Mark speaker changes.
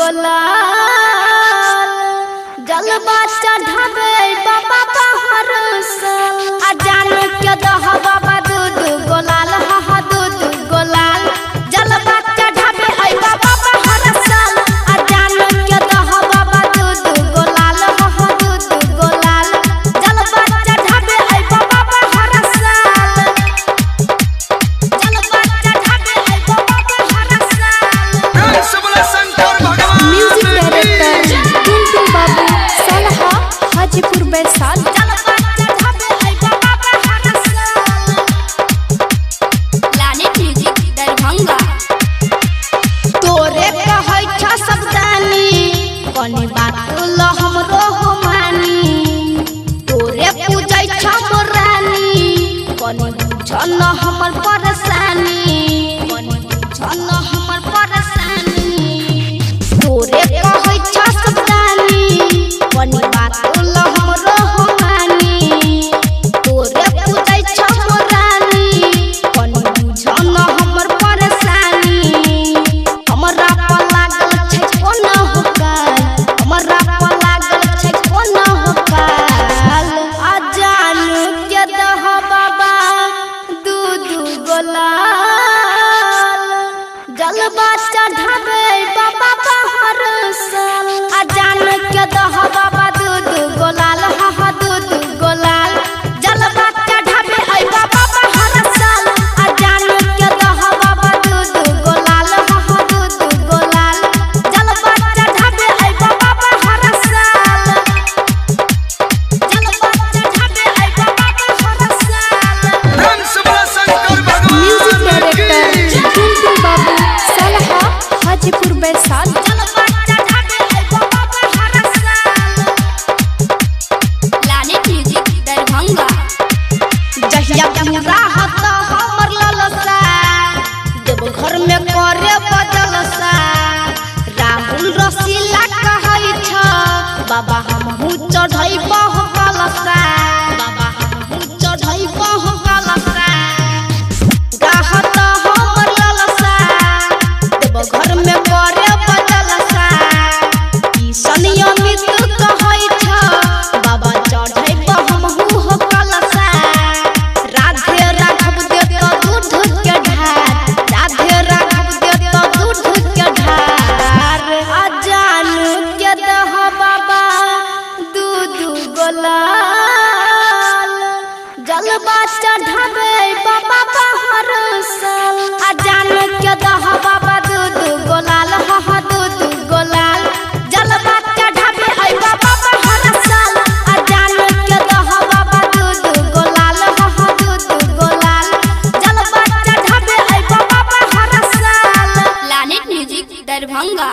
Speaker 1: गोलाल जलवा चढ़ावे बाबा पहाड़ सल अजान के दह बाबा दूध गोलाल हा दूध गोलाल जलवा चढ़ावे आई बाबा पहाड़ सल अजान के दह बाबा दूध गोलाल हा दूध गोलाल जलवा चढ़ावे आई बाबा पहाड़ सल जलवा चढ़ावे आई बाबा पहाड़ सल
Speaker 2: म्यूजिक डायरेक्टर टुनटुन बाबू सलहा हाजीपुर वैशाली
Speaker 1: प्लानेट म्यूजिक दरभंगा तोरे कहै छ सबदानी कनी बात ल हमरो हो मानी तोरे पूजै छ मोरानी कनी बुझ न हमर परेशानी कनी बुझ न हमर परेशानी तोरे कहै छ सबदानी कनी बात ल हमरो हो मानी तोरे पूजै छ मोरानी कनी बुझ न हमर परेशानी हमरा पर लागल छै कोना होकाल हमरा पर लागल छै कोना होकाल अजान के दह बाबा दूध गोलाल जलवा चढ़ावे बाबा पहाड़ सल अजान के दह बाबा दूध गोलाल हा दूध गोलाल जलवा चढ़ावे आई बाबा पहाड़ सल अजान के दह बाबा दूध गोलाल हा दूध गोलाल जलवा चढ़ावे आई बाबा पहाड़ सल जलवा चढ़ावे आई बाबा पहाड़ सल
Speaker 2: म्यूजिक डायरेक्टर टुनटुन बाबू सलहा हाजीपुर वैशाली
Speaker 1: जलवा चढ़ावे आई बाबा पहाड़ सल प्लानेट म्यूजिक दरभंगा जहिया पूरा हत हमर ललसा देव घर में करे बजलसा राहुल रसीला कहै छ बाबा हमहू चढ़ै बह कलसा बाबा हमहू चढ़ै बह कलसा राहत हमर ललसा देव घर में करे बजलसा किशन अमित कहै छ बाबा चढ़ै बह हमहू हो कलसा राधे राघव देत दूध के ढार राधे राघव देत दूध के ढार अजान के दह बाबा दूध गोलाल जलवा चढ़ावे बाबा पहाड़ सल अजान के दह बाबा दूध गोलाल हा दूध गोलाल जलवा चढ़ावे आई बाबा पहाड़ सल अजान के दह बाबा दूध गोलाल हा दूध गोलाल जलवा चढ़ावे आई बाबा पहाड़ सल प्लानेट म्यूजिक दरभंगा।